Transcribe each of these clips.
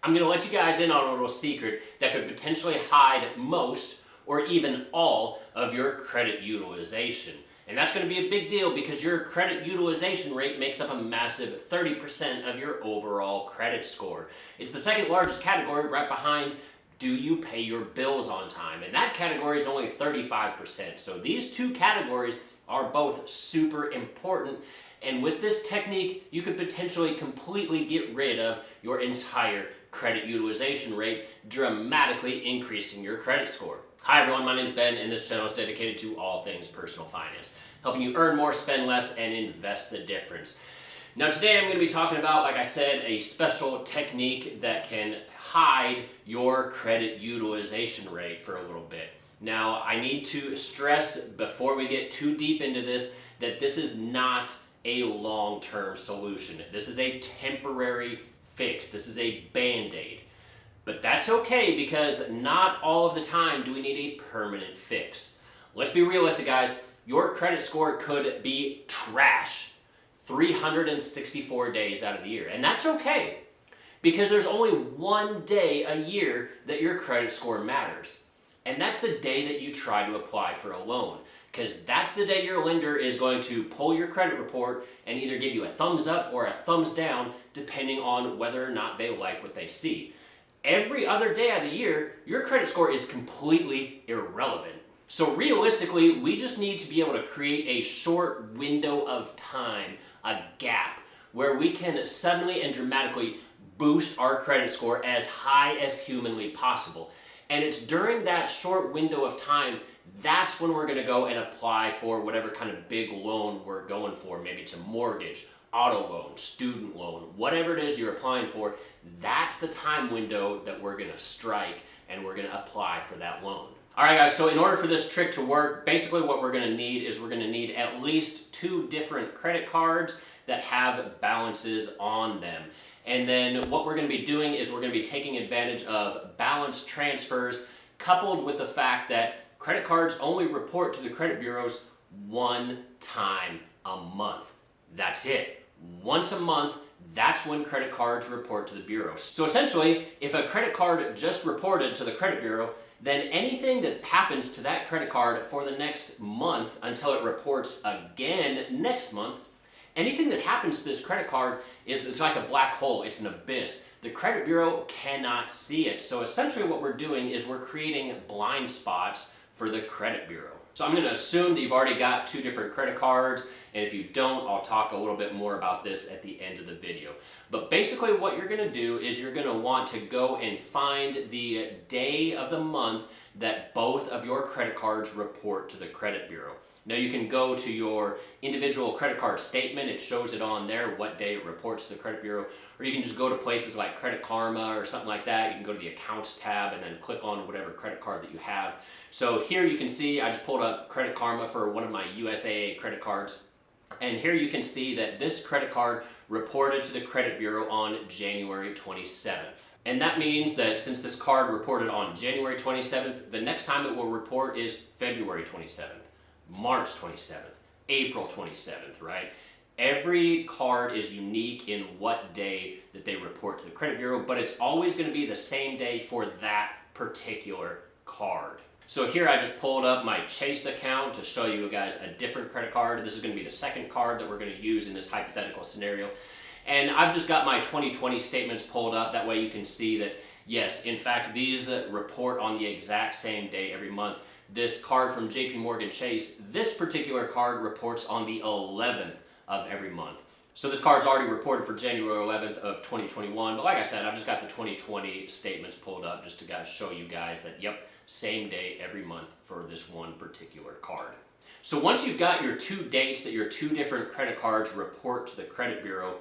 I'm going to let you guys in on a little secret that could potentially hide most or even all of your credit utilization. And that's going to be a big deal because your credit utilization rate makes up a massive 30% of your overall credit score. It's the second largest category right behind do you pay your bills on time? And that category is only 35%. So these two categories are both super important. And with this technique, you could potentially completely get rid of your entire credit utilization rate, dramatically increasing your credit score. Hi everyone, my name is Ben, and this channel is dedicated to all things personal finance, helping you earn more, spend less, and invest the difference. Now today I'm going to be talking about, like I said, a special technique that can hide your credit utilization rate for a little bit. Now I need to stress before we get too deep into this that this is not a long-term solution. This is a temporary fix. This is a band-aid. But that's okay because not all of the time do we need a permanent fix. Let's be realistic, guys. Your credit score could be trash 364 days out of the year. And that's okay because there's only one day a year that your credit score matters. And that's the day that you try to apply for a loan, because that's the day your lender is going to pull your credit report and either give you a thumbs up or a thumbs down, depending on whether or not they like what they see. Every other day of the year, your credit score is completely irrelevant. So realistically, we just need to be able to create a short window of time, a gap, where we can suddenly and dramatically boost our credit score as high as humanly possible. And it's during that short window of time, that's when we're going to go and apply for whatever kind of big loan we're going for. Maybe it's a mortgage, auto loan, student loan, whatever it is you're applying for. That's the time window that we're going to strike and we're going to apply for that loan. All right, guys, so in order for this trick to work, basically what we're going to need is we're going to need at least 2 different credit cards that have balances on them. And then what we're going to be doing is we're going to be taking advantage of balance transfers coupled with the fact that credit cards only report to the credit bureaus one time a month. That's it. Once a month, that's when credit cards report to the bureaus. So essentially, if a credit card just reported to the credit bureau, then anything that happens to that credit card for the next month until it reports again next month, anything that happens to this credit card it's like a black hole, it's an abyss. The credit bureau cannot see it. So essentially what we're doing is we're creating blind spots for the credit bureau. So I'm going to assume that you've already got 2 different credit cards, and if you don't, I'll talk a little bit more about this at the end of the video. But basically what you're going to do is you're going to want to go and find the day of the month that both of your credit cards report to the credit bureau. Now you can go to your individual credit card statement, it shows it on there what day it reports to the credit bureau, or you can just go to places like Credit Karma or something like that. You can go to the accounts tab and then click on whatever credit card that you have. So here you can see I just pulled up Credit Karma for one of my USAA credit cards. And here you can see that this credit card reported to the credit bureau on January 27th. And that means that since this card reported on January 27th, the next time it will report is February 27th. March 27th, April 27th, right? Every card is unique in what day that they report to the credit bureau, but it's always going to be the same day for that particular card. So here I just pulled up my Chase account to show you guys a different credit card. This is going to be the second card that we're going to use in this hypothetical scenario. And I've just got my 2020 statements pulled up. That way you can see that, yes, in fact, these report on the exact same day every month. This card from JP Morgan Chase, this particular card reports on the 11th of every month. So this card's already reported for January 11th of 2021. But like I said, I've just got the 2020 statements pulled up just to show you guys that, yep, same day every month for this one particular card. So once you've got your 2 dates that your 2 different credit cards report to the credit bureau,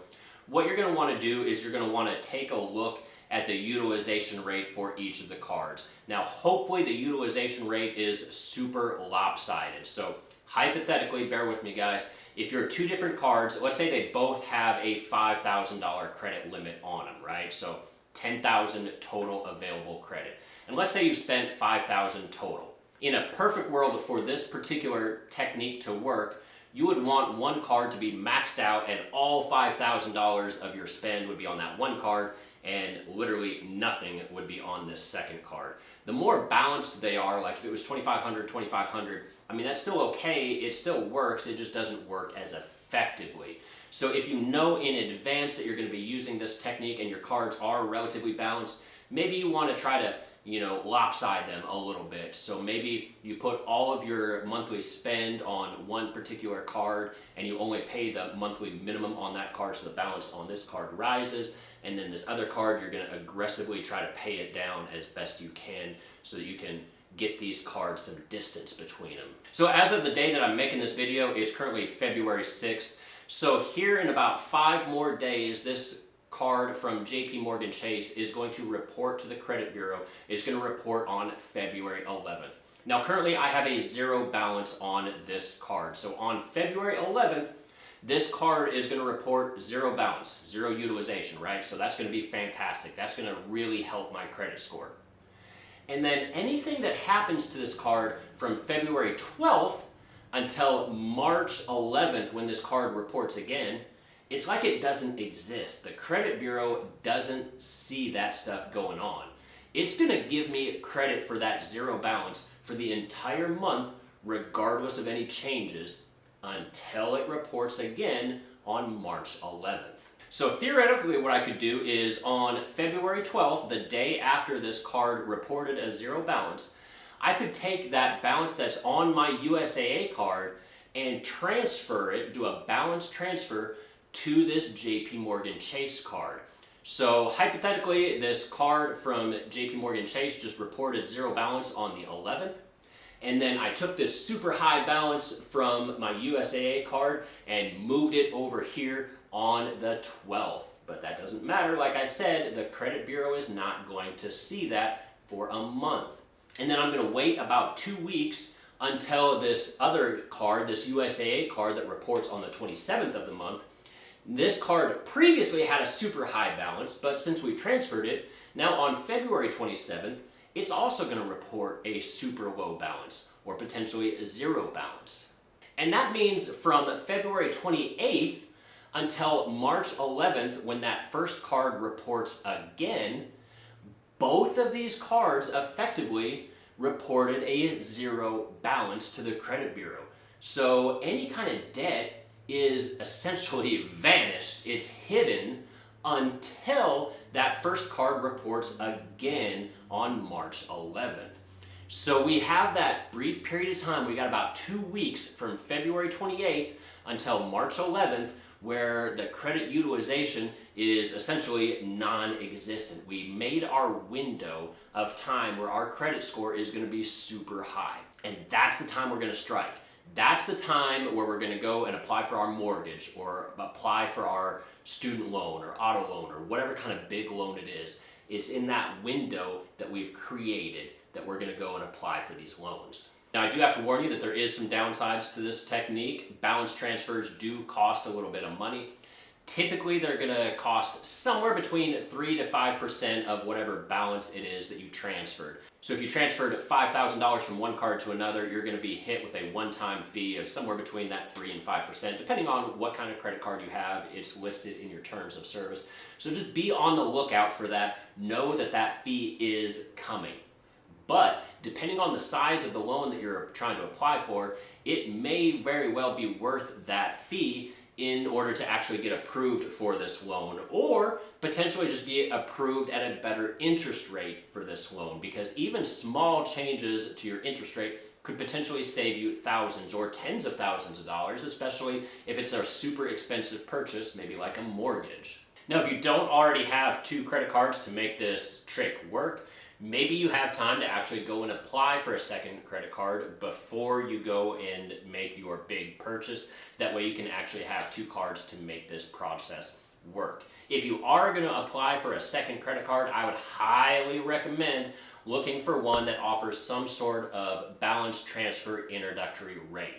what you're going to want to do is you're going to want to take a look at the utilization rate for each of the cards. Now, hopefully the utilization rate is super lopsided. So hypothetically, bear with me guys, if you're 2 different cards, let's say they both have a $5,000 credit limit on them, right? So $10,000 total available credit. And let's say you've spent $5,000 total. In a perfect world for this particular technique to work, you would want one card to be maxed out and all $5,000 of your spend would be on that one card, and literally nothing would be on this second card. The more balanced they are, like if it was 2,500, 2,500, I mean, that's still okay, it still works, it just doesn't work as effectively. So if you know in advance that you're going to be using this technique and your cards are relatively balanced, maybe you want to try to, lopside them a little bit. So maybe you put all of your monthly spend on one particular card and you only pay the monthly minimum on that card, so the balance on this card rises, and then this other card you're going to aggressively try to pay it down as best you can so that you can get these cards some distance between them. So as of the day that I'm making this video, it's currently February 6th. So here in about 5 more days, this card from JP Morgan Chase is going to report to the credit bureau. It's going to report on February 11th. Now currently I have a 0 balance on this card. So on February 11th, this card is going to report 0 balance, 0 utilization, right? So that's going to be fantastic. That's going to really help my credit score. And then anything that happens to this card from February 12th until March 11th, when this card reports again, it's like it doesn't exist. The credit bureau doesn't see that stuff going on. It's going to give me credit for that 0 balance for the entire month, regardless of any changes, until it reports again on March 11th. So theoretically what I could do is on February 12th, the day after this card reported a 0 balance, I could take that balance that's on my USAA card and transfer it, do a balance transfer to this JP Morgan Chase card. So hypothetically, this card from JP Morgan Chase just reported 0 balance on the 11th. And then I took this super high balance from my USAA card and moved it over here on the 12th. But that doesn't matter. Like I said, the credit bureau is not going to see that for a month. And then I'm going to wait about 2 weeks until this other card, this USAA card that reports on the 27th of the month. This card previously had a super high balance, but since we transferred it, now on February 27th, it's also going to report a super low balance, or potentially a 0 balance. And that means from February 28th until March 11th, when that first card reports again, both of these cards effectively reported a 0 balance to the credit bureau. So any kind of debt is essentially vanished. It's hidden until that first card reports again on March 11th. So we have that brief period of time. We got about 2 weeks from February 28th until March 11th where the credit utilization is essentially non-existent. We made our window of time where our credit score is going to be super high. And that's the time we're going to strike. That's the time where we're going to go and apply for our mortgage or apply for our student loan or auto loan or whatever kind of big loan it is. It's in that window that we've created that we're going to go and apply for these loans. Now I do have to warn you that there is some downsides to this technique. Balance transfers do cost a little bit of money. Typically they're going to cost somewhere between 3 to 5% of whatever balance it is that you transferred. So if you transferred $5,000 from one card to another, you're going to be hit with a one-time fee of somewhere between that 3 and 5%, depending on what kind of credit card you have. It's listed in your terms of service. So just be on the lookout for that. Know that that fee is coming. But depending on the size of the loan that you're trying to apply for, it may very well be worth that fee in order to actually get approved for this loan, or potentially just be approved at a better interest rate for this loan, because even small changes to your interest rate could potentially save you thousands or tens of thousands of dollars, especially if it's a super expensive purchase, maybe like a mortgage. Now, if you don't already have 2 credit cards to make this trick work, maybe you have time to actually go and apply for a second credit card before you go and make your big purchase. That way you can actually have 2 cards to make this process work. If you are going to apply for a second credit card, I would highly recommend looking for one that offers some sort of balance transfer introductory rate.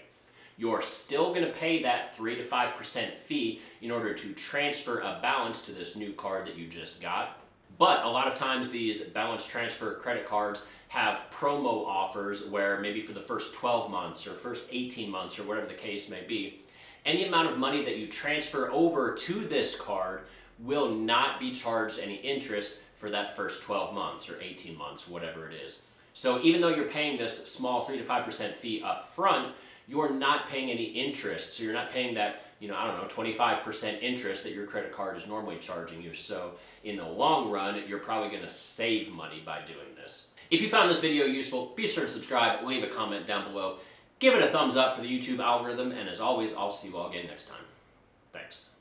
You're still going to pay that 3 to 5% fee in order to transfer a balance to this new card that you just got. But a lot of times these balance transfer credit cards have promo offers where maybe for the first 12 months or first 18 months or whatever the case may be, any amount of money that you transfer over to this card will not be charged any interest for that first 12 months or 18 months, whatever it is. So even though you're paying this small 3 to 5% fee up front, you're not paying any interest. So you're not paying that, 25% interest that your credit card is normally charging you. So in the long run, you're probably going to save money by doing this. If you found this video useful, be sure to subscribe, leave a comment down below, give it a thumbs up for the YouTube algorithm, and as always, I'll see you all again next time. Thanks.